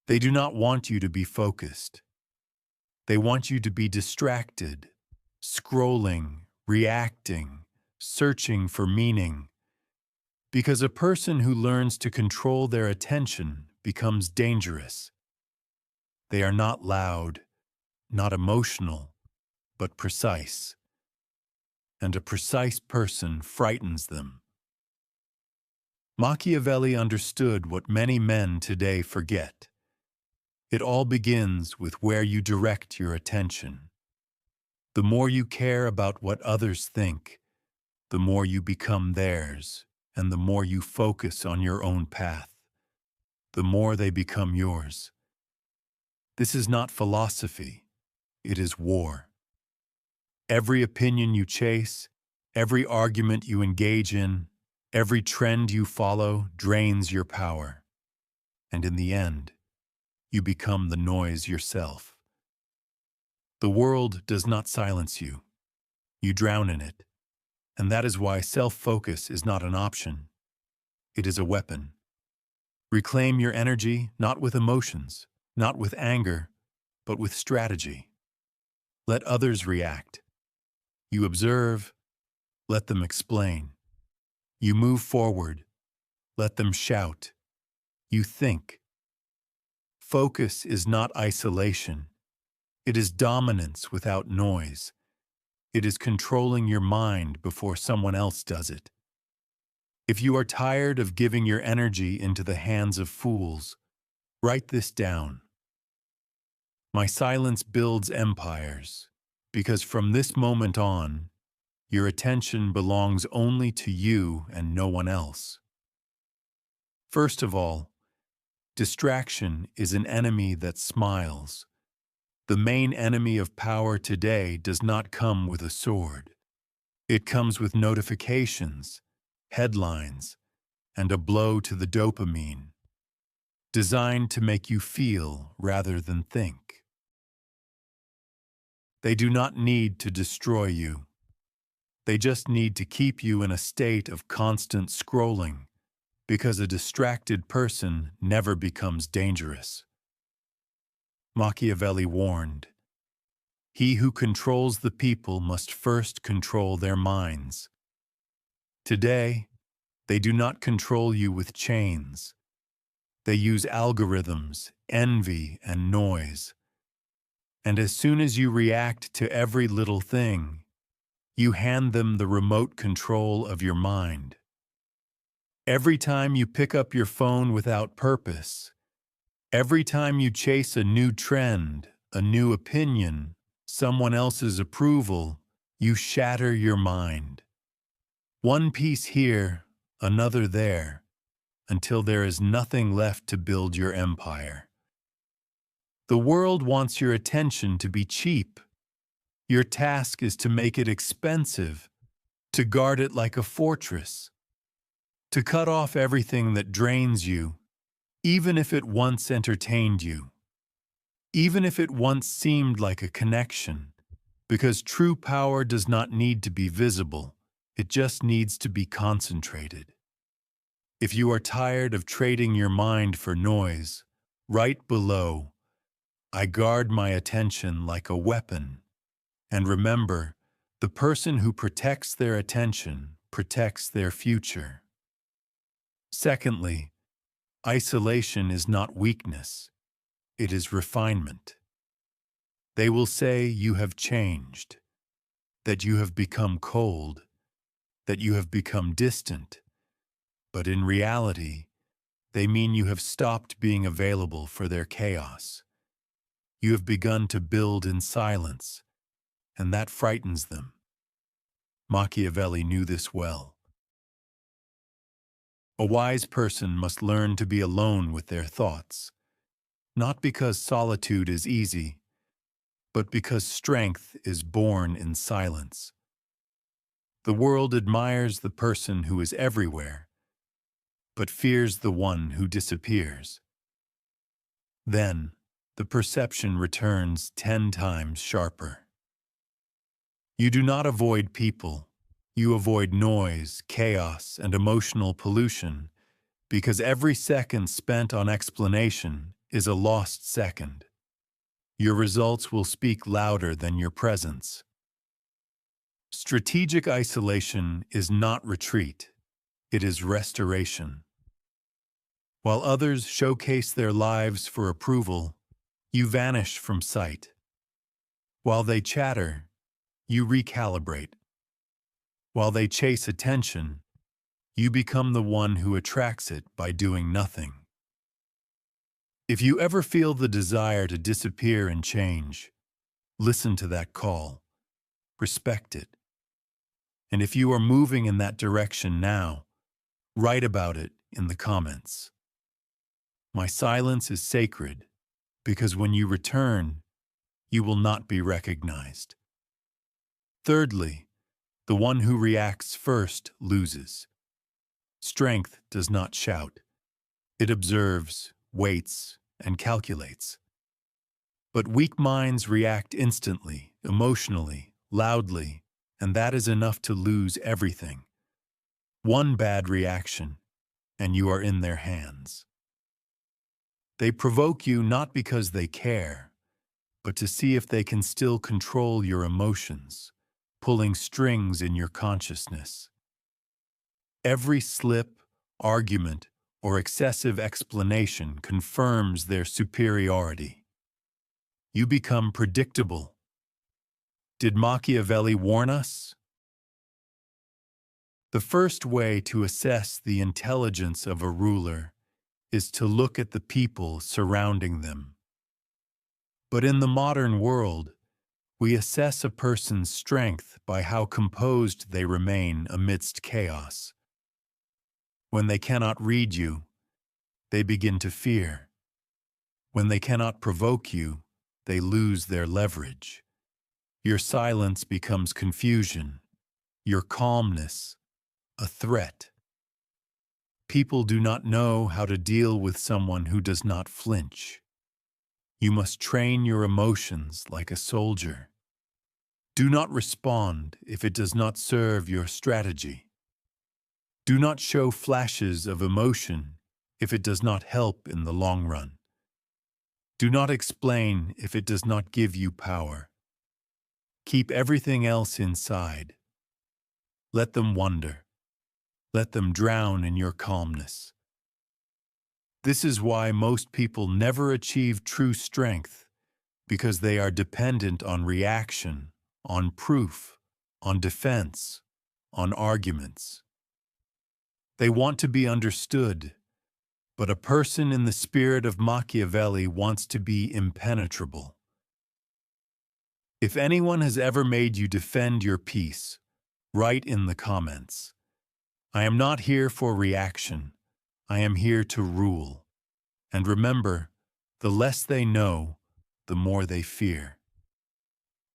They do not want you to be focused. They want you to be distracted, scrolling, reacting, searching for meaning. Because a person who learns to control their attention becomes dangerous. They are not loud, not emotional, but precise. And a precise person frightens them. Machiavelli understood what many men today forget. It all begins with where you direct your attention. The more you care about what others think, the more you become theirs, and the more you focus on your own path, the more they become yours. This is not philosophy, it is war. Every opinion you chase, every argument you engage in, every trend you follow drains your power. And in the end, you become the noise yourself. The world does not silence you. You drown in it. And that is why self-focus is not an option. It is a weapon. Reclaim your energy not with emotions, not with anger, but with strategy. Let others react. You observe, let them explain. You move forward, let them shout. You think. Focus is not isolation. It is dominance without noise. It is controlling your mind before someone else does it. If you are tired of giving your energy into the hands of fools, write this down. My silence builds empires, because from this moment on, your attention belongs only to you and no one else. First of all, distraction is an enemy that smiles. The main enemy of power today does not come with a sword. It comes with notifications, headlines, and a blow to the dopamine, designed to make you feel rather than think. They do not need to destroy you. They just need to keep you in a state of constant scrolling, because a distracted person never becomes dangerous. Machiavelli warned, "He who controls the people must first control their minds." Today, they do not control you with chains. They use algorithms, envy, and noise. And as soon as you react to every little thing, you hand them the remote control of your mind. Every time you pick up your phone without purpose, every time you chase a new trend, a new opinion, someone else's approval, you shatter your mind. One piece here, another there, until there is nothing left to build your empire. The world wants your attention to be cheap. Your task is to make it expensive, to guard it like a fortress, to cut off everything that drains you, even if it once entertained you, even if it once seemed like a connection, because true power does not need to be visible, it just needs to be concentrated. If you are tired of trading your mind for noise, write below, "I guard my attention like a weapon." And remember, the person who protects their attention protects their future. Secondly, isolation is not weakness, it is refinement. They will say you have changed, that you have become cold, that you have become distant, but in reality, they mean you have stopped being available for their chaos. You have begun to build in silence, and that frightens them. Machiavelli knew this well. A wise person must learn to be alone with their thoughts, not because solitude is easy, but because strength is born in silence. The world admires the person who is everywhere, but fears the one who disappears. Then, the perception returns 10 times sharper. You do not avoid people. You avoid noise, chaos, and emotional pollution, because every second spent on explanation is a lost second. Your results will speak louder than your presence. Strategic isolation is not retreat, it is restoration. While others showcase their lives for approval, you vanish from sight. While they chatter, you recalibrate. While they chase attention, you become the one who attracts it by doing nothing. If you ever feel the desire to disappear and change, listen to that call. Respect it. And if you are moving in that direction now, write about it in the comments. My silence is sacred because when you return, you will not be recognized. Thirdly, the one who reacts first loses. Strength does not shout. It observes, waits, and calculates. But weak minds react instantly, emotionally, loudly, and that is enough to lose everything. One bad reaction, and you are in their hands. They provoke you not because they care, but to see if they can still control your emotions, pulling strings in your consciousness. Every slip, argument, or excessive explanation confirms their superiority. You become predictable. Did Machiavelli warn us? The first way to assess the intelligence of a ruler is to look at the people surrounding them. But in the modern world, we assess a person's strength by how composed they remain amidst chaos. When they cannot read you, they begin to fear. When they cannot provoke you, they lose their leverage. Your silence becomes confusion, your calmness, a threat. People do not know how to deal with someone who does not flinch. You must train your emotions like a soldier. Do not respond if it does not serve your strategy. Do not show flashes of emotion if it does not help in the long run. Do not explain if it does not give you power. Keep everything else inside. Let them wonder. Let them drown in your calmness. This is why most people never achieve true strength, because they are dependent on reaction, on proof, on defense, on arguments. They want to be understood, but a person in the spirit of Machiavelli wants to be impenetrable. If anyone has ever made you defend your peace, write in the comments. I am not here for reaction. I am here to rule. And remember, the less they know, the more they fear.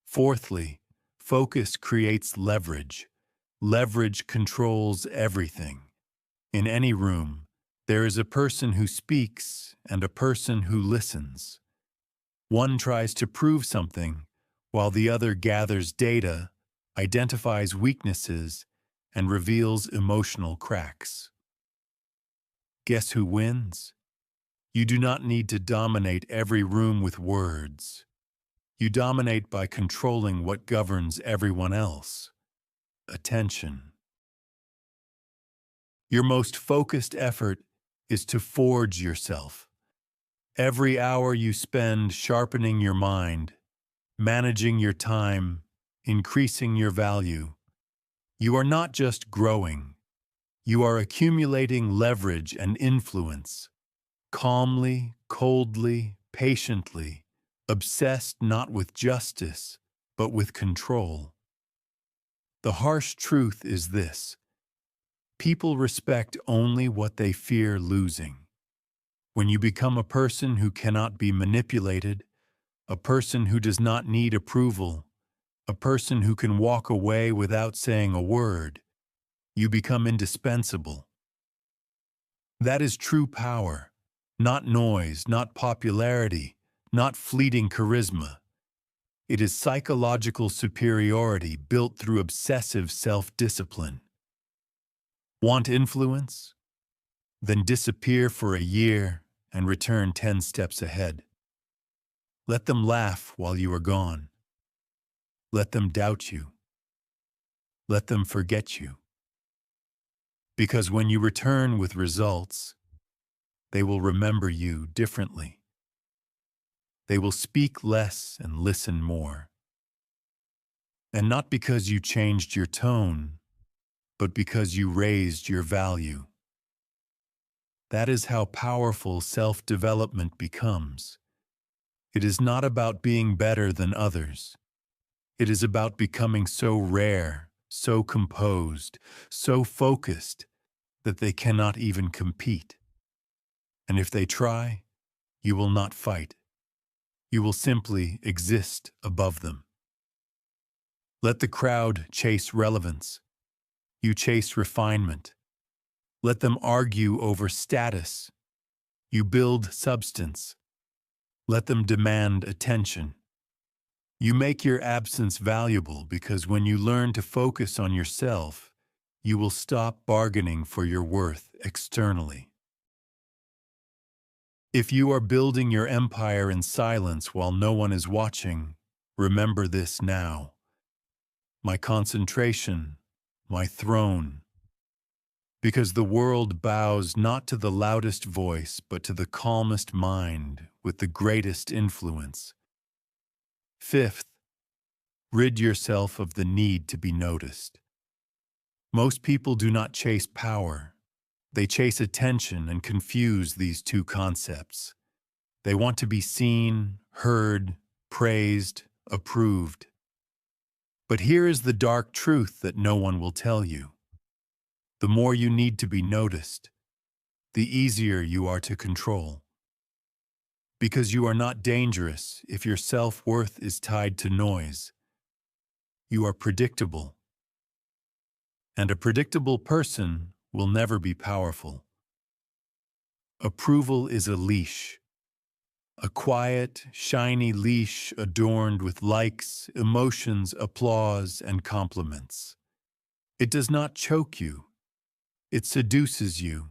Fourthly, focus creates leverage. Leverage controls everything. In any room, there is a person who speaks and a person who listens. One tries to prove something, while the other gathers data, identifies weaknesses, and reveals emotional cracks. Guess who wins? You do not need to dominate every room with words. You dominate by controlling what governs everyone else. Attention. Your most focused effort is to forge yourself. Every hour you spend sharpening your mind, managing your time, increasing your value, you are not just growing. You are accumulating leverage and influence. Calmly, coldly, patiently, obsessed not with justice, but with control. The harsh truth is this: people respect only what they fear losing. When you become a person who cannot be manipulated, a person who does not need approval, a person who can walk away without saying a word, you become indispensable. That is true power. Not noise, not popularity, not fleeting charisma. It is psychological superiority built through obsessive self-discipline. Want influence? Then disappear for a year and return 10 steps ahead. Let them laugh while you are gone. Let them doubt you. Let them forget you. Because when you return with results, they will remember you differently. They will speak less and listen more. And not because you changed your tone, but because you raised your value. That is how powerful self-development becomes. It is not about being better than others. It is about becoming so rare, so composed, so focused that they cannot even compete. And if they try, you will not fight. You will simply exist above them. Let the crowd chase relevance. You chase refinement. Let them argue over status. You build substance. Let them demand attention. You make your absence valuable because when you learn to focus on yourself, you will stop bargaining for your worth externally. If you are building your empire in silence while no one is watching, remember this now. My concentration, my throne. Because the world bows not to the loudest voice, but to the calmest mind with the greatest influence. Fifth, rid yourself of the need to be noticed. Most people do not chase power. They chase attention and confuse these two concepts. They want to be seen, heard, praised, approved. But here is the dark truth that no one will tell you. The more you need to be noticed, the easier you are to control. Because you are not dangerous if your self-worth is tied to noise. You are predictable. And a predictable person will never be powerful. Approval is a leash. A quiet, shiny leash adorned with likes, emotions, applause, and compliments. It does not choke you. It seduces you.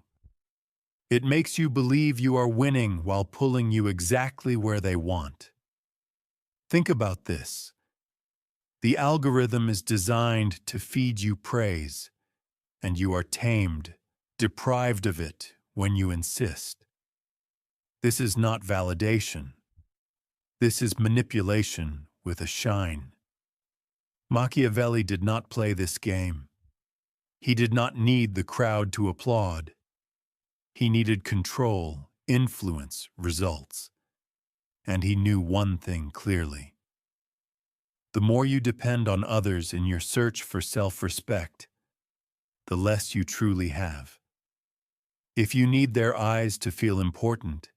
It makes you believe you are winning while pulling you exactly where they want. Think about this. The algorithm is designed to feed you praise, and you are tamed, deprived of it when you insist. This is not validation. This is manipulation with a shine. Machiavelli did not play this game. He did not need the crowd to applaud. He needed control, influence, results. And he knew one thing clearly. The more you depend on others in your search for self-respect, the less you truly have. If you need their eyes to feel important,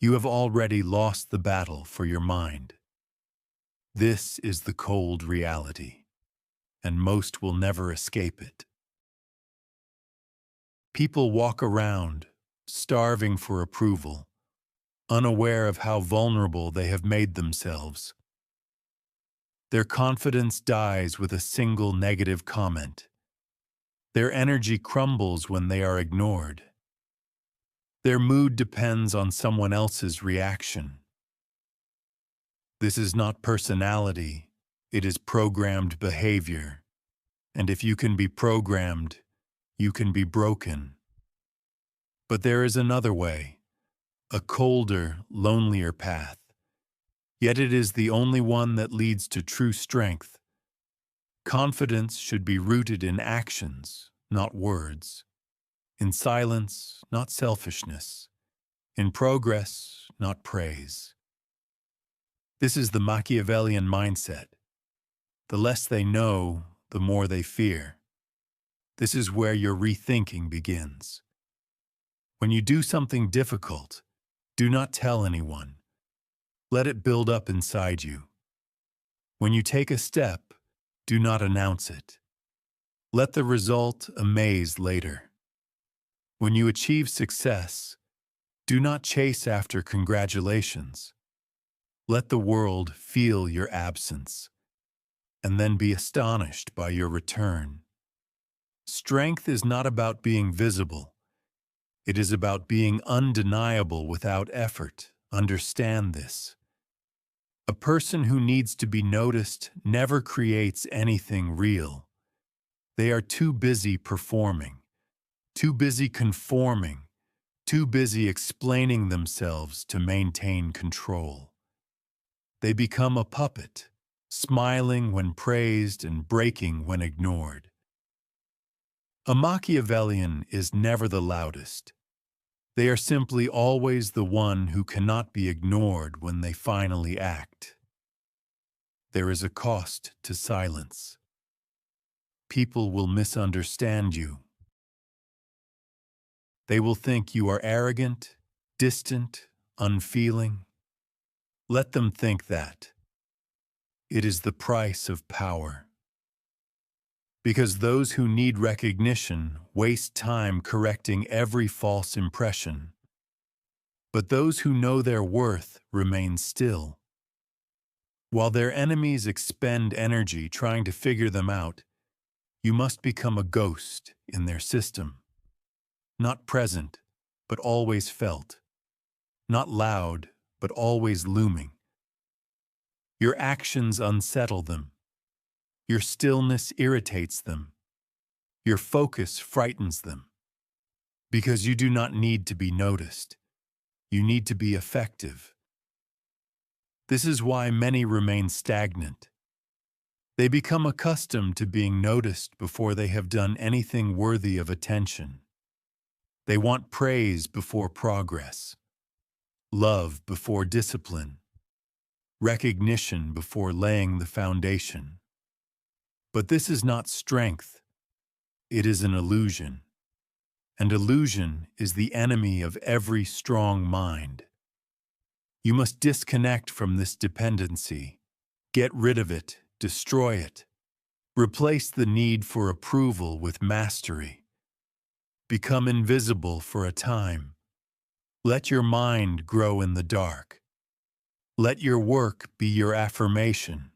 you have already lost the battle for your mind. This is the cold reality, and most will never escape it. People walk around, starving for approval, unaware of how vulnerable they have made themselves. Their confidence dies with a single negative comment. Their energy crumbles when they are ignored. Their mood depends on someone else's reaction. This is not personality, it is programmed behavior. And if you can be programmed, you can be broken. But there is another way, a colder, lonelier path. Yet it is the only one that leads to true strength. Confidence should be rooted in actions, not words. In silence, not selfishness. In progress, not praise. This is the Machiavellian mindset. The less they know, the more they fear. This is where your rethinking begins. When you do something difficult, do not tell anyone. Let it build up inside you. When you take a step, do not announce it. Let the result amaze later. When you achieve success, do not chase after congratulations. Let the world feel your absence, and then be astonished by your return. Strength is not about being visible. It is about being undeniable without effort. Understand this. A person who needs to be noticed never creates anything real. They are too busy performing, too busy conforming, too busy explaining themselves to maintain control. They become a puppet, smiling when praised and breaking when ignored. A Machiavellian is never the loudest. They are simply always the one who cannot be ignored when they finally act. There is a cost to silence. People will misunderstand you. They will think you are arrogant, distant, unfeeling. Let them think that. It is the price of power. Because those who need recognition waste time correcting every false impression. But those who know their worth remain still. While their enemies expend energy trying to figure them out, you must become a ghost in their system. Not present, but always felt. Not loud, but always looming. Your actions unsettle them. Your stillness irritates them. Your focus frightens them. Because you do not need to be noticed. You need to be effective. This is why many remain stagnant. They become accustomed to being noticed before they have done anything worthy of attention. They want praise before progress, love before discipline, recognition before laying the foundation. But this is not strength. It is an illusion. And illusion is the enemy of every strong mind. You must disconnect from this dependency. Get rid of it, destroy it. Replace the need for approval with mastery. Become invisible for a time. Let your mind grow in the dark. Let your work be your affirmation.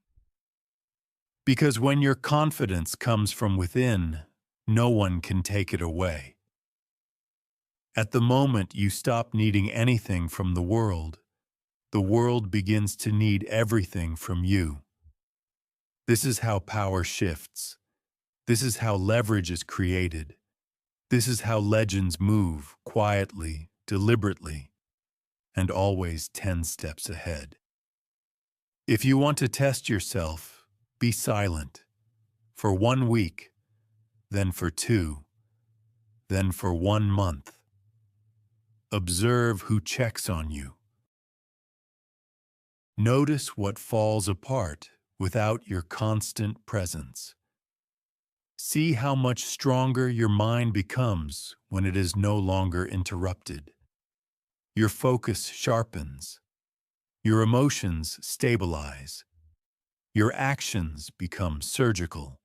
Because when your confidence comes from within, no one can take it away. At the moment you stop needing anything from the world begins to need everything from you. This is how power shifts. This is how leverage is created. This is how legends move quietly, deliberately, and always 10 steps ahead. If you want to test yourself, be silent. For 1 week, then for 2, then for 1 month. Observe who checks on you. Notice what falls apart without your constant presence. See how much stronger your mind becomes when it is no longer interrupted. Your focus sharpens. Your emotions stabilize. Your actions become surgical.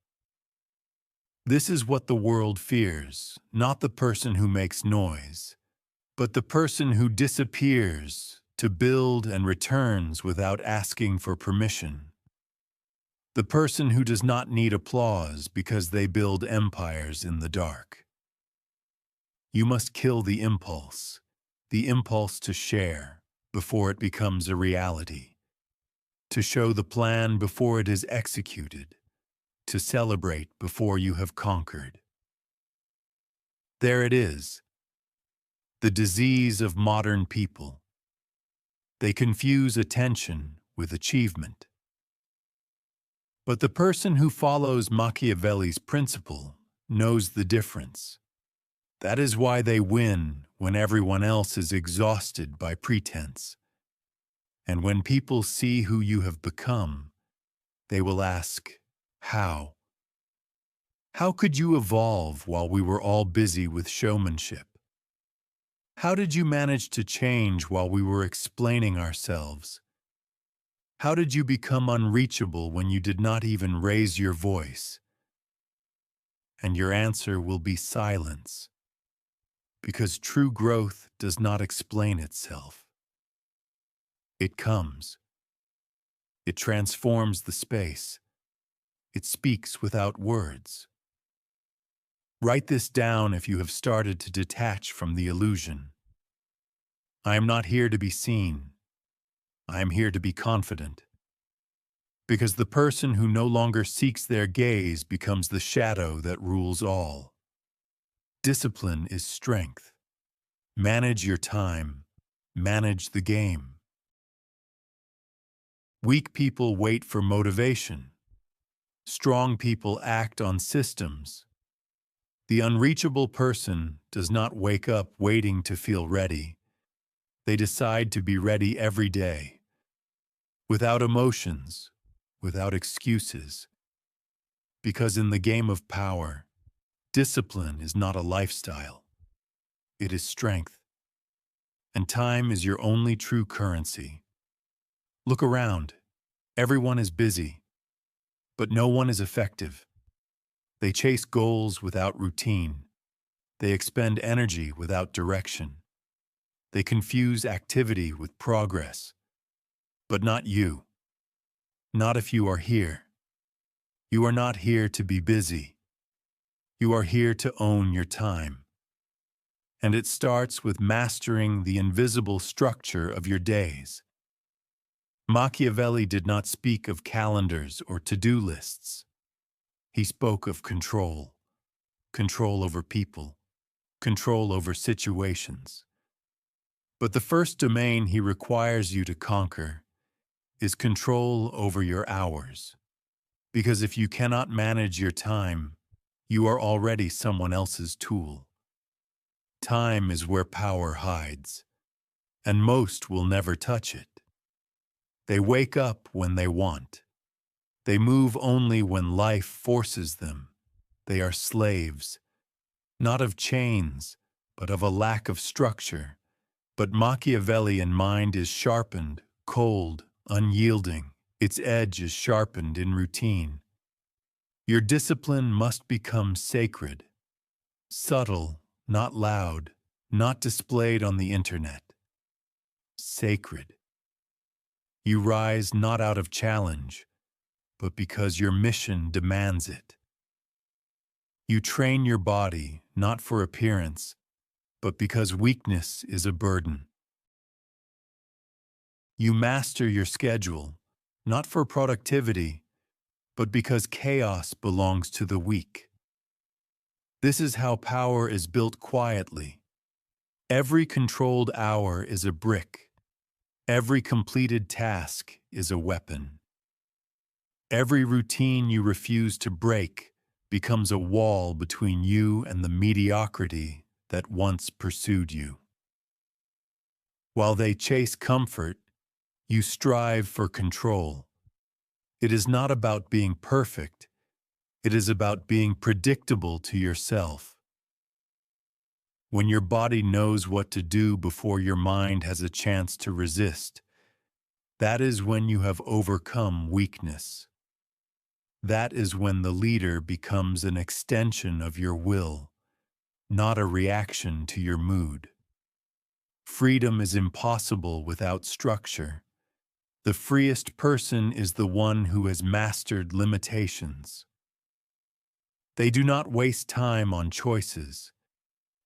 This is what the world fears, not the person who makes noise, but the person who disappears to build and returns without asking for permission. The person who does not need applause because they build empires in the dark. You must kill the impulse to share, before it becomes a reality. To show the plan before it is executed, to celebrate before you have conquered. There it is, the disease of modern people. They confuse attention with achievement. But the person who follows Machiavelli's principle knows the difference. That is why they win when everyone else is exhausted by pretense. And when people see who you have become, they will ask, how? How could you evolve while we were all busy with showmanship? How did you manage to change while we were explaining ourselves? How did you become unreachable when you did not even raise your voice? And your answer will be silence, because true growth does not explain itself. It comes. It transforms the space. It speaks without words. Write this down if you have started to detach from the illusion. I am not here to be seen. I am here to be confident. Because the person who no longer seeks their gaze becomes the shadow that rules all. Discipline is strength. Manage your time. Manage the game. Weak people wait for motivation. Strong people act on systems. The unreachable person does not wake up waiting to feel ready. They decide to be ready every day. Without emotions, without excuses. Because in the game of power, discipline is not a lifestyle. It is strength. And time is your only true currency. Look around. Everyone is busy, but no one is effective. They chase goals without routine. They expend energy without direction. They confuse activity with progress. But not you. Not if you are here. You are not here to be busy. You are here to own your time. And it starts with mastering the invisible structure of your days. Machiavelli did not speak of calendars or to-do lists. He spoke of control. Control over people. Control over situations. But the first domain he requires you to conquer is control over your hours. Because if you cannot manage your time, you are already someone else's tool. Time is where power hides, and most will never touch it. They wake up when they want. They move only when life forces them. They are slaves, not of chains, but of a lack of structure. But Machiavellian mind is sharpened, cold, unyielding. Its edge is sharpened in routine. Your discipline must become sacred, subtle, not loud, not displayed on the internet. Sacred. You rise not out of challenge, but because your mission demands it. You train your body not for appearance, but because weakness is a burden. You master your schedule, not for productivity, but because chaos belongs to the weak. This is how power is built quietly. Every controlled hour is a brick. Every completed task is a weapon. Every routine you refuse to break becomes a wall between you and the mediocrity that once pursued you. While they chase comfort, you strive for control. It is not about being perfect. It is about being predictable to yourself. When your body knows what to do before your mind has a chance to resist, that is when you have overcome weakness. That is when the leader becomes an extension of your will, not a reaction to your mood. Freedom is impossible without structure. The freest person is the one who has mastered limitations. They do not waste time on choices.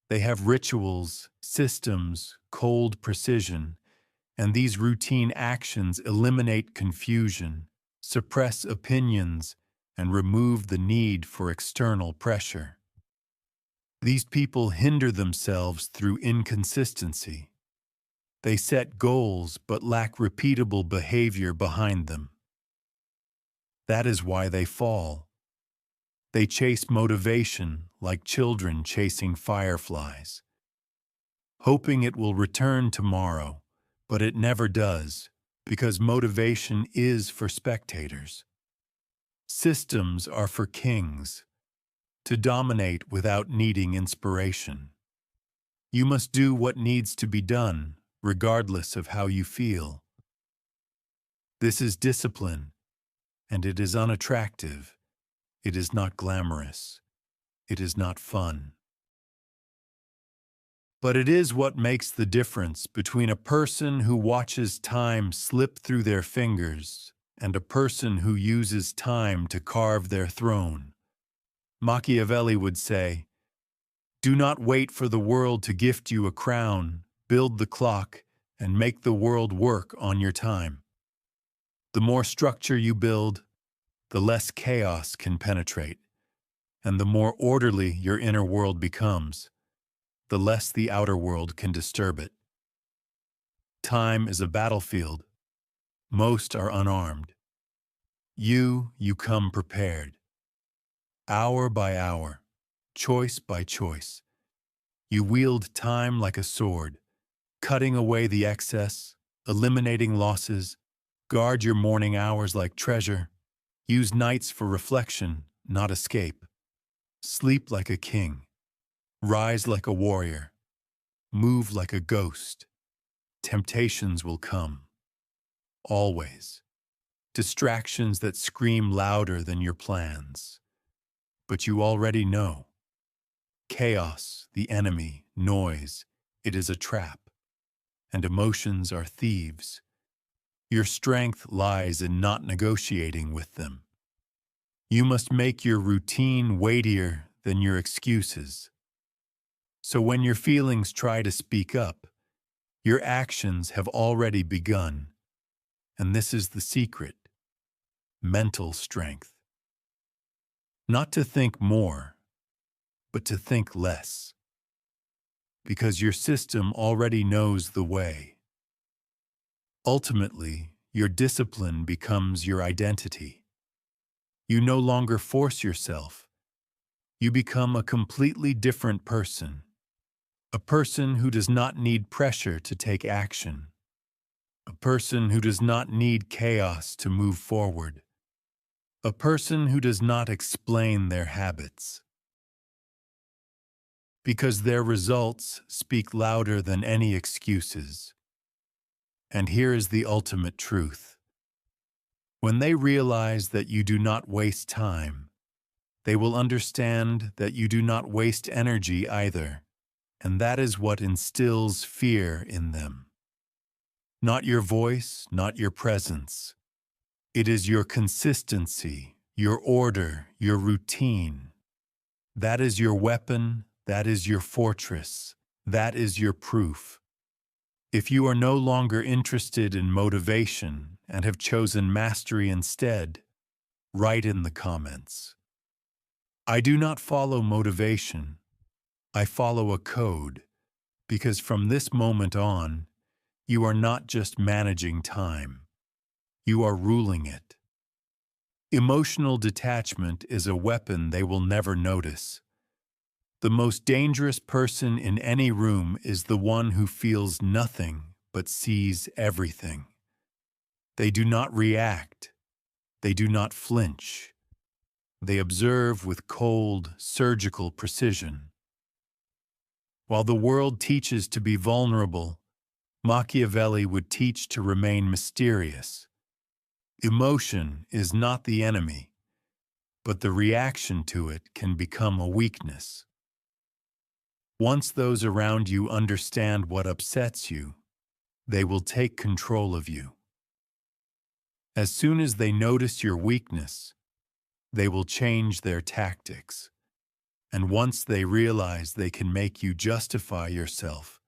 They have rituals, systems, cold precision, and these routine actions eliminate confusion, suppress opinions, and remove the need for external pressure. These people hinder themselves through inconsistency. They set goals but lack repeatable behavior behind them. That is why they fall. They chase motivation like children chasing fireflies, hoping it will return tomorrow, but it never does, because motivation is for spectators. Systems are for kings, to dominate without needing inspiration. You must do what needs to be done, regardless of how you feel. This is discipline, and it is unattractive. It is not glamorous. It is not fun. But it is what makes the difference between a person who watches time slip through their fingers and a person who uses time to carve their throne. Machiavelli would say, Do not wait for the world to gift you a crown, build the clock, and make the world work on your time. The more structure you build, the less chaos can penetrate, and the more orderly your inner world becomes, the less the outer world can disturb it. Time is a battlefield. Most are unarmed. You come prepared. Hour by hour, choice by choice, you wield time like a sword, cutting away the excess, eliminating losses, guard your morning hours like treasure, use nights for reflection, not escape. Sleep like a king, rise like a warrior, move like a ghost. Temptations will come. Always. Distractions that scream louder than your plans. But you already know. Chaos, the enemy, noise, it is a trap. And emotions are thieves. Your strength lies in not negotiating with them. You must make your routine weightier than your excuses. So when your feelings try to speak up, your actions have already begun. And this is the secret. Mental strength. Not to think more, but to think less. Because your system already knows the way. Ultimately, your discipline becomes your identity. You no longer force yourself. You become a completely different person. A person who does not need pressure to take action. A person who does not need chaos to move forward. A person who does not explain their habits. Because their results speak louder than any excuses. And here is the ultimate truth. When they realize that you do not waste time, they will understand that you do not waste energy either, and that is what instills fear in them. Not your voice, not your presence. It is your consistency, your order, your routine. That is your weapon, that is your fortress, that is your proof. If you are no longer interested in motivation and have chosen mastery instead, write in the comments. I do not follow motivation. I follow a code, because from this moment on, you are not just managing time. You are ruling it. Emotional detachment is a weapon they will never notice. The most dangerous person in any room is the one who feels nothing but sees everything. They do not react. They do not flinch. They observe with cold, surgical precision. While the world teaches to be vulnerable, Machiavelli would teach to remain mysterious. Emotion is not the enemy, but the reaction to it can become a weakness. Once those around you understand what upsets you, they will take control of you. As soon as they notice your weakness, they will change their tactics. And once they realize they can make you justify yourself,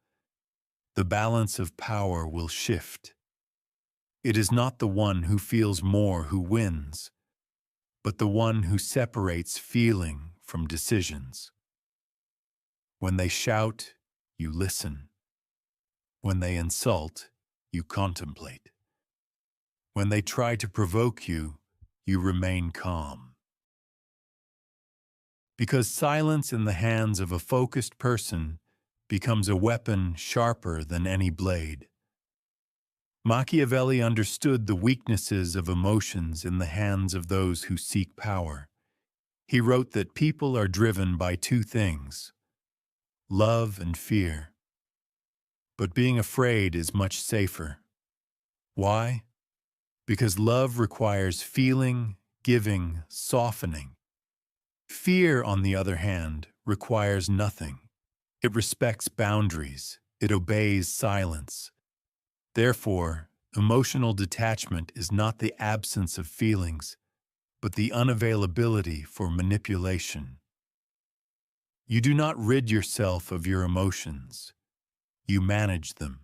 the balance of power will shift. It is not the one who feels more who wins, but the one who separates feeling from decisions. When they shout, you listen. When they insult, you contemplate. When they try to provoke you, you remain calm. Because silence in the hands of a focused person becomes a weapon sharper than any blade. Machiavelli understood the weaknesses of emotions in the hands of those who seek power. He wrote that people are driven by two things: love and fear. But being afraid is much safer. Why? Because love requires feeling, giving, softening. Fear, on the other hand, requires nothing. It respects boundaries. It obeys silence. Therefore, emotional detachment is not the absence of feelings, but the unavailability for manipulation. You do not rid yourself of your emotions. You manage them.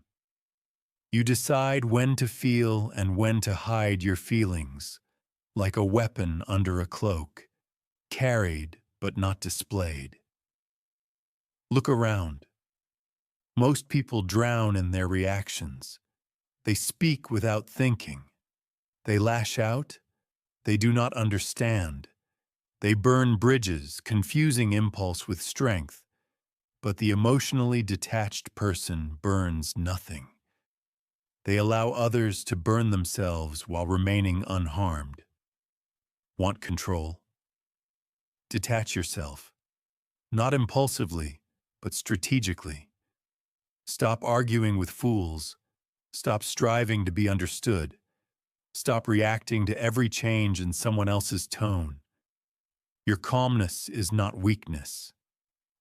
You decide when to feel and when to hide your feelings, like a weapon under a cloak, carried but not displayed. Look around. Most people drown in their reactions. They speak without thinking. They lash out. They do not understand. They burn bridges, confusing impulse with strength. But the emotionally detached person burns nothing. They allow others to burn themselves while remaining unharmed. Want control? Detach yourself. Not impulsively, but strategically. Stop arguing with fools. Stop striving to be understood. Stop reacting to every change in someone else's tone. Your calmness is not weakness.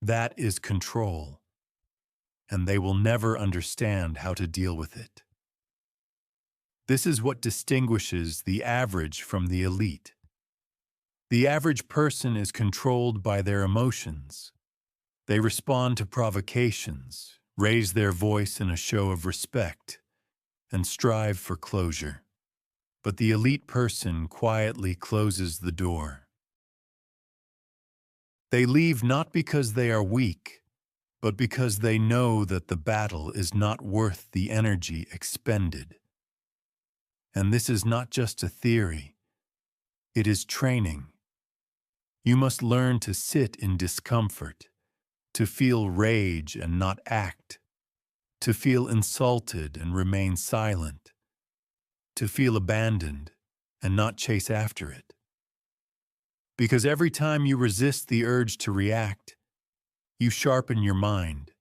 That is control. And they will never understand how to deal with it. This is what distinguishes the average from the elite. The average person is controlled by their emotions. They respond to provocations, raise their voice in a show of respect, and strive for closure. But the elite person quietly closes the door. They leave not because they are weak, but because they know that the battle is not worth the energy expended. And this is not just a theory. It is training. You must learn to sit in discomfort, to feel rage and not act, to feel insulted and remain silent, to feel abandoned and not chase after it. Because every time you resist the urge to react, you sharpen your mind.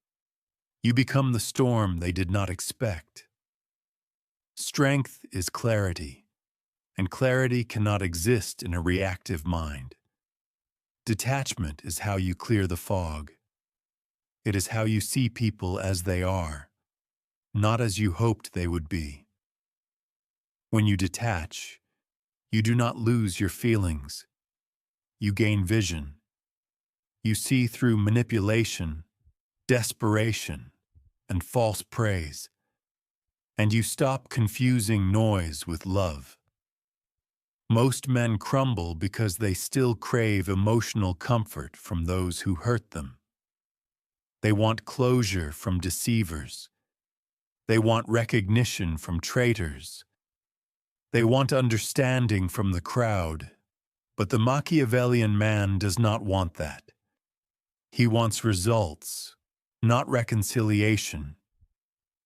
You become the storm they did not expect. Strength is clarity, and clarity cannot exist in a reactive mind. Detachment is how you clear the fog. It is how you see people as they are, not as you hoped they would be. When you detach, you do not lose your feelings. You gain vision. You see through manipulation, desperation, and false praise. And you stop confusing noise with love. Most men crumble because they still crave emotional comfort from those who hurt them. They want closure from deceivers. They want recognition from traitors. They want understanding from the crowd. But the Machiavellian man does not want that. He wants results, not reconciliation.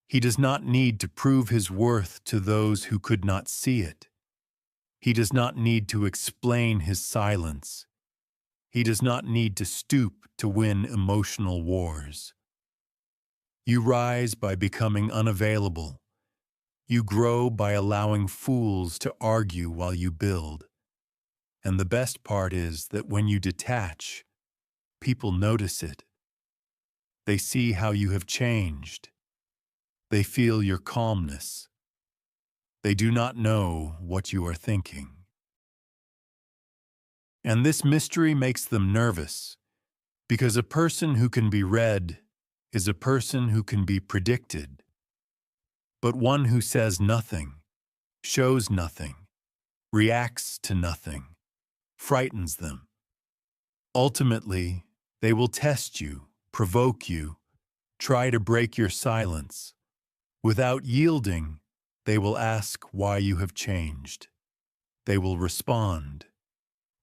He does not need to prove his worth to those who could not see it. He does not need to explain his silence. He does not need to stoop to win emotional wars. You rise by becoming unavailable. You grow by allowing fools to argue while you build. And the best part is that when you detach, people notice it. They see how you have changed. They feel your calmness. They do not know what you are thinking. And this mystery makes them nervous, because a person who can be read is a person who can be predicted. But one who says nothing, shows nothing, reacts to nothing, frightens them. Ultimately, they will test you, provoke you, try to break your silence. Without yielding, they will ask why you have changed. They will respond.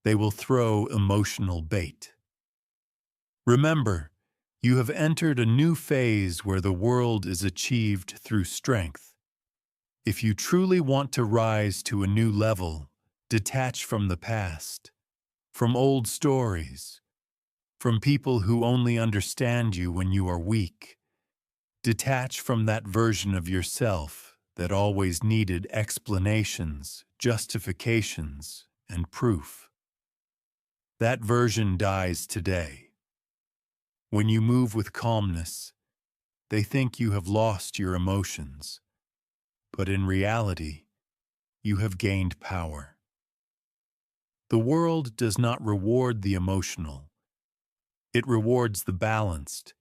They will throw emotional bait. Remember, you have entered a new phase where the world is achieved through strength. If you truly want to rise to a new level, detach from the past, from old stories, from people who only understand you when you are weak. Detach from that version of yourself that always needed explanations, justifications, and proof. That version dies today. When you move with calmness, they think you have lost your emotions, but in reality, you have gained power. The world does not reward the emotional. It rewards the balanced,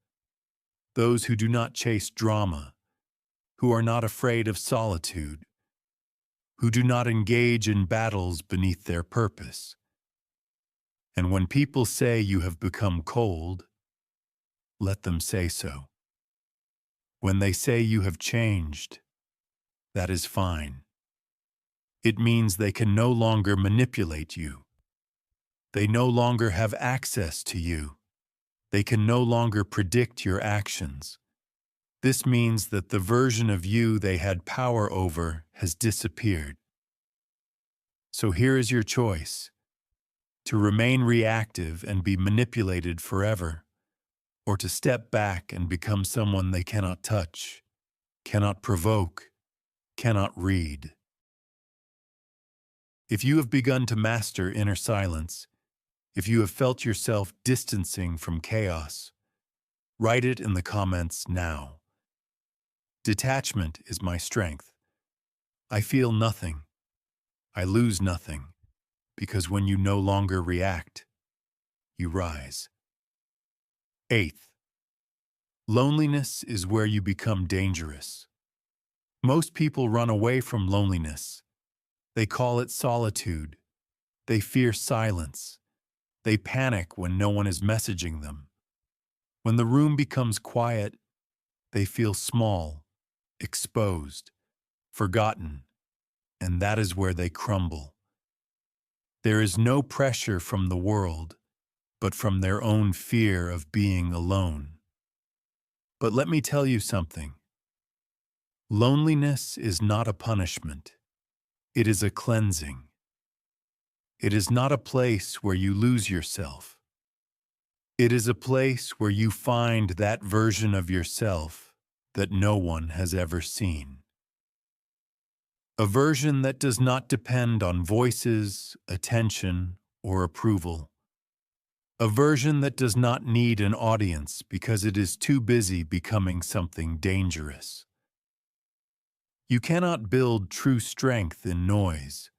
those who do not chase drama, who are not afraid of solitude, who do not engage in battles beneath their purpose. And when people say you have become cold, let them say so. When they say you have changed, that is fine. It means they can no longer manipulate you. They no longer have access to you. They can no longer predict your actions. This means that the version of you they had power over has disappeared. So here is your choice: to remain reactive and be manipulated forever, or to step back and become someone they cannot touch, cannot provoke, cannot read. If you have begun to master inner silence, if you have felt yourself distancing from chaos, write it in the comments now. Detachment is my strength. I feel nothing. I lose nothing, because when you no longer react, you rise. Eighth, loneliness is where you become dangerous. Most people run away from loneliness. They call it solitude. They fear silence. They panic when no one is messaging them. When the room becomes quiet, they feel small, exposed, forgotten, and that is where they crumble. There is no pressure from the world, but from their own fear of being alone. But let me tell you something. Loneliness is not a punishment. It is a cleansing. It is not a place where you lose yourself. It is a place where you find that version of yourself that no one has ever seen. A version that does not depend on voices, attention, or approval. A version that does not need an audience because it is too busy becoming something dangerous. You cannot build true strength in noise.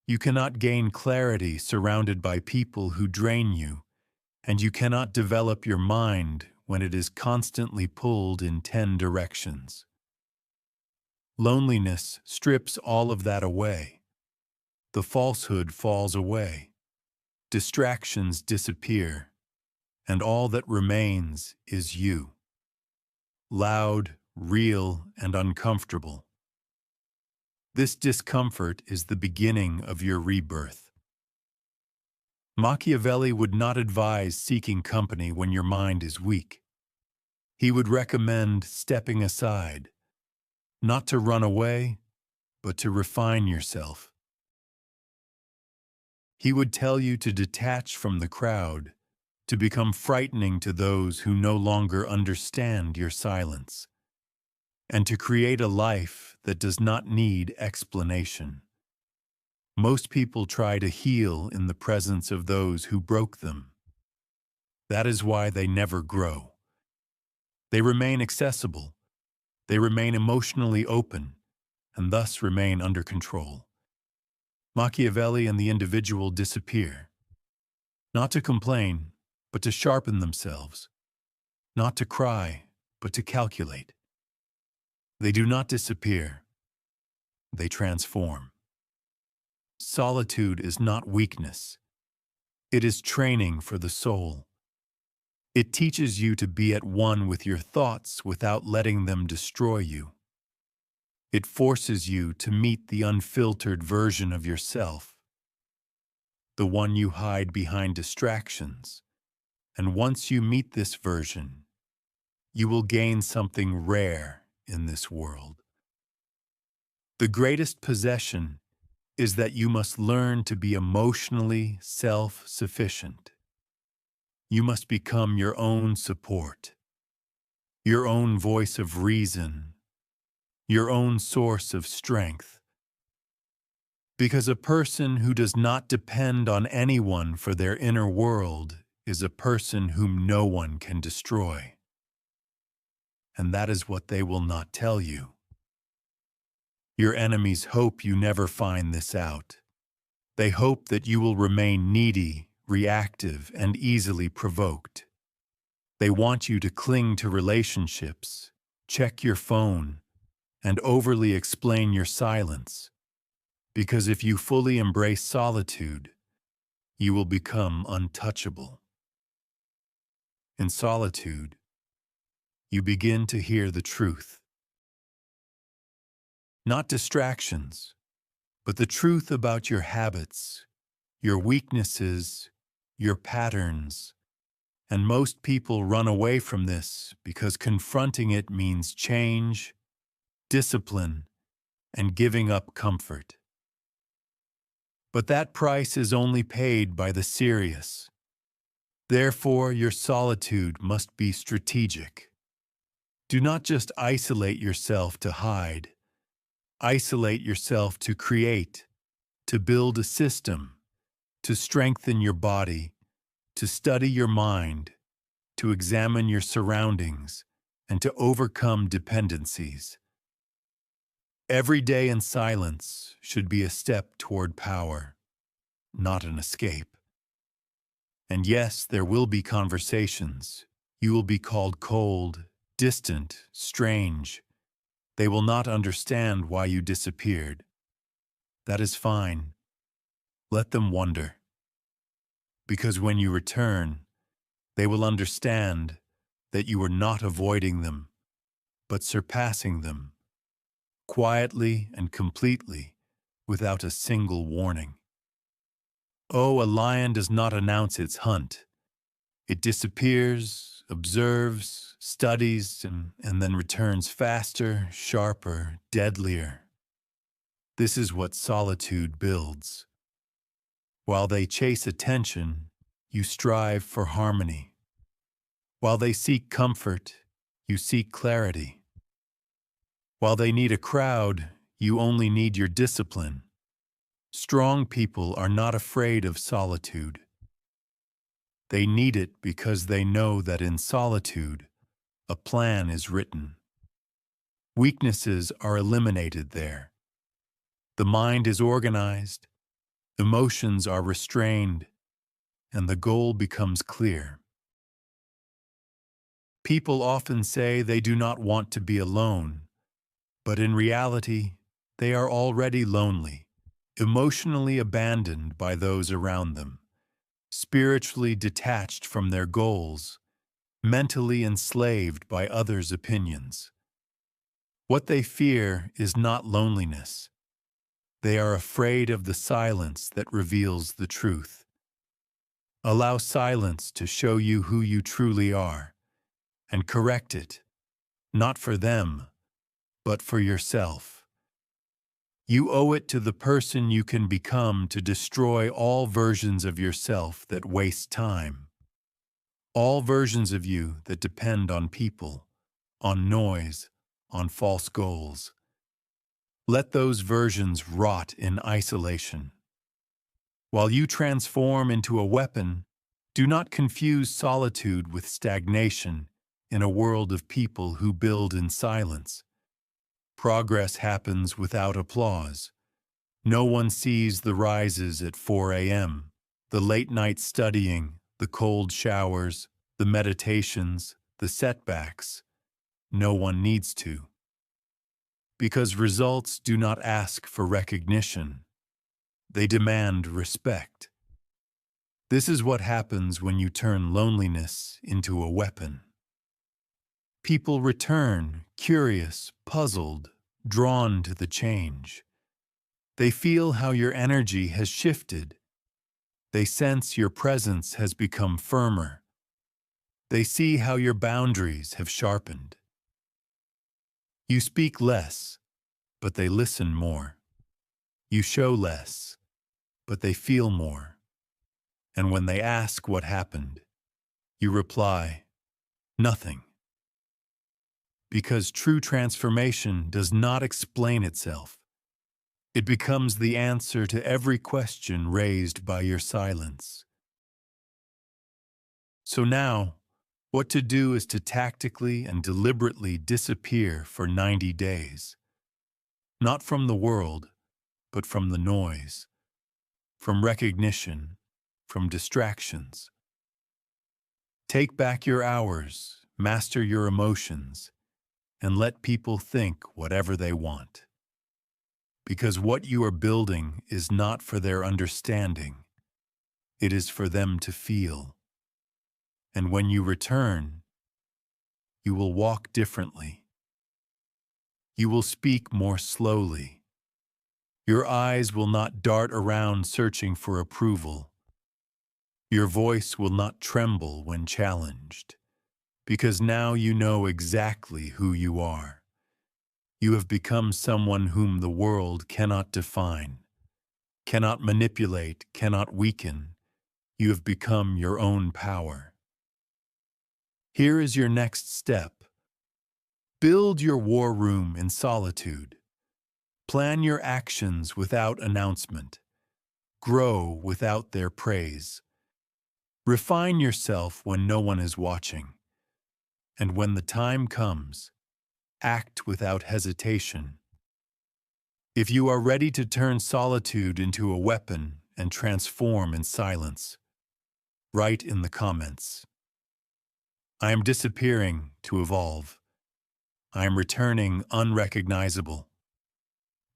You cannot gain clarity surrounded by people who drain you, and you cannot develop your mind when it is constantly pulled in 10 directions. Loneliness strips all of that away. The falsehood falls away. Distractions disappear, and all that remains is you. Loud, real, and uncomfortable. This discomfort is the beginning of your rebirth. Machiavelli would not advise seeking company when your mind is weak. He would recommend stepping aside, not to run away, but to refine yourself. He would tell you to detach from the crowd, to become frightening to those who no longer understand your silence, and to create a life that does not need explanation. Most people try to heal in the presence of those who broke them. That is why they never grow. They remain accessible. They remain emotionally open, and thus remain under control. Machiavelli and the individual disappear, not to complain, but to sharpen themselves, not to cry, but to calculate. They do not disappear, they transform. Solitude is not weakness. It is training for the soul. It teaches you to be at one with your thoughts without letting them destroy you. It forces you to meet the unfiltered version of yourself, the one you hide behind distractions. And once you meet this version, you will gain something rare in this world. The greatest possession is that you must learn to be emotionally self-sufficient. You must become your own support, your own voice of reason, your own source of strength. Because a person who does not depend on anyone for their inner world is a person whom no one can destroy. And that is what they will not tell you. Your enemies hope you never find this out. They hope that you will remain needy, reactive, and easily provoked. They want you to cling to relationships, check your phone, and overly explain your silence, because if you fully embrace solitude, you will become untouchable. In solitude, you begin to hear the truth. Not distractions, but the truth about your habits, your weaknesses, your patterns. And most people run away from this because confronting it means change, discipline, and giving up comfort. But that price is only paid by the serious. Therefore, your solitude must be strategic. Do not just isolate yourself to hide. Isolate yourself to create, to build a system, to strengthen your body, to study your mind, to examine your surroundings, and to overcome dependencies. Every day in silence should be a step toward power, not an escape. And yes, there will be conversations. You will be called cold, distant, strange. They will not understand why you disappeared. That is fine. Let them wonder. Because when you return, they will understand that you were not avoiding them, but surpassing them, quietly and completely, without a single warning. Oh, a lion does not announce its hunt. It disappears, observes, studies, and then returns faster, sharper, deadlier. This is what solitude builds. While they chase attention, you strive for harmony. While they seek comfort, you seek clarity. While they need a crowd, you only need your discipline. Strong people are not afraid of solitude. They need it because they know that in solitude, a plan is written. Weaknesses are eliminated there. The mind is organized, emotions are restrained, and the goal becomes clear. People often say they do not want to be alone, but in reality, they are already lonely, emotionally abandoned by those around them, spiritually detached from their goals, mentally enslaved by others' opinions. What they fear is not loneliness. They are afraid of the silence that reveals the truth. Allow silence to show you who you truly are, and correct it, not for them, but for yourself. You owe it to the person you can become to destroy all versions of yourself that waste time. All versions of you that depend on people, on noise, on false goals. Let those versions rot in isolation. While you transform into a weapon, do not confuse solitude with stagnation in a world of people who build in silence. Progress happens without applause. No one sees the rises at 4 a.m., the late night studying, the cold showers, the meditations, the setbacks. No one needs to. Because results do not ask for recognition. They demand respect. This is what happens when you turn loneliness into a weapon. People return, curious, puzzled, drawn to the change. They feel how your energy has shifted. They sense your presence has become firmer. They see how your boundaries have sharpened. You speak less, but they listen more. You show less, but they feel more. And when they ask what happened, you reply, nothing. Because true transformation does not explain itself. It becomes the answer to every question raised by your silence. So now, what to do is to tactically and deliberately disappear for 90 days. Not from the world, but from the noise, from recognition, from distractions. Take back your hours, master your emotions, and let people think whatever they want. Because what you are building is not for their understanding, it is for them to feel. And when you return, you will walk differently. You will speak more slowly. Your eyes will not dart around searching for approval. Your voice will not tremble when challenged, because now you know exactly who you are. You have become someone whom the world cannot define, cannot manipulate, cannot weaken. You have become your own power. Here is your next step. Build your war room in solitude. Plan your actions without announcement. Grow without their praise. Refine yourself when no one is watching. And when the time comes, act without hesitation. If you are ready to turn solitude into a weapon and transform in silence, write in the comments. I am disappearing to evolve. I am returning unrecognizable.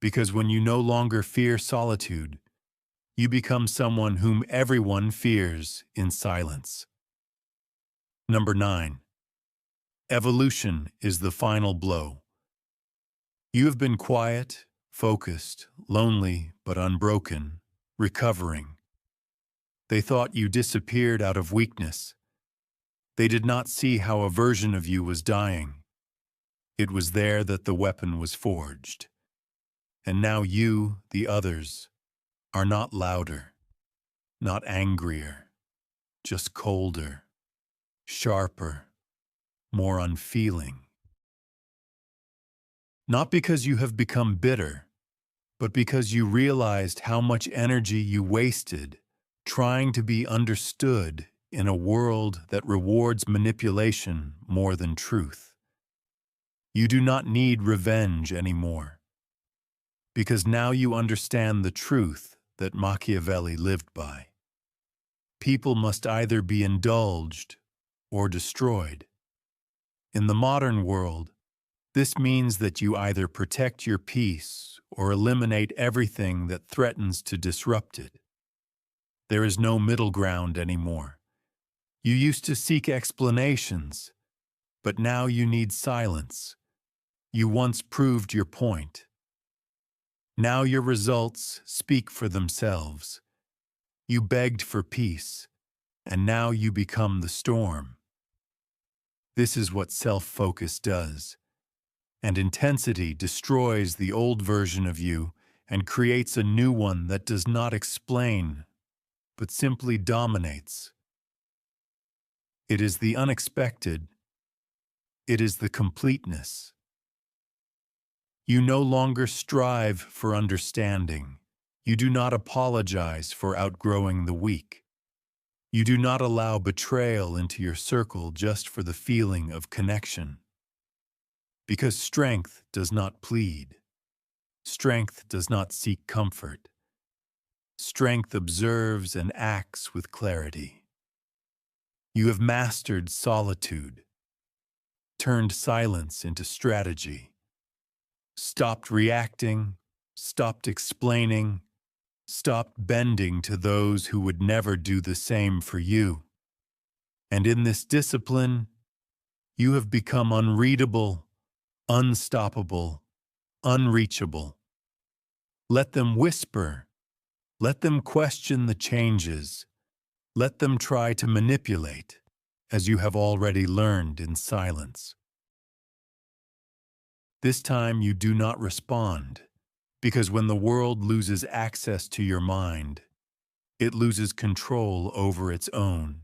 Because when you no longer fear solitude, you become someone whom everyone fears in silence. Number 9. Evolution is the final blow. You have been quiet, focused, lonely, but unbroken, recovering. They thought you disappeared out of weakness. They did not see how a version of you was dying. It was there that the weapon was forged. And now you, the others, are not louder, not angrier, just colder, sharper, more unfeeling. Not because you have become bitter, but because you realized how much energy you wasted trying to be understood in a world that rewards manipulation more than truth. You do not need revenge anymore, because now you understand the truth that Machiavelli lived by. People must either be indulged or destroyed. In the modern world, this means that you either protect your peace or eliminate everything that threatens to disrupt it. There is no middle ground anymore. You used to seek explanations, but now you need silence. You once proved your point. Now your results speak for themselves. You begged for peace, and now you become the storm. This is what self-focus does. And intensity destroys the old version of you and creates a new one that does not explain, but simply dominates. It is the unexpected. It is the completeness. You no longer strive for understanding. You do not apologize for outgrowing the weak. You do not allow betrayal into your circle just for the feeling of connection. Because strength does not plead. Strength does not seek comfort. Strength observes and acts with clarity. You have mastered solitude, turned silence into strategy, stopped reacting, stopped explaining, stopped bending to those who would never do the same for you. And in this discipline, you have become unreadable, unstoppable, unreachable. Let them whisper. Let them question the changes. Let them try to manipulate, as you have already learned in silence. This time you do not respond, because when the world loses access to your mind, it loses control over its own.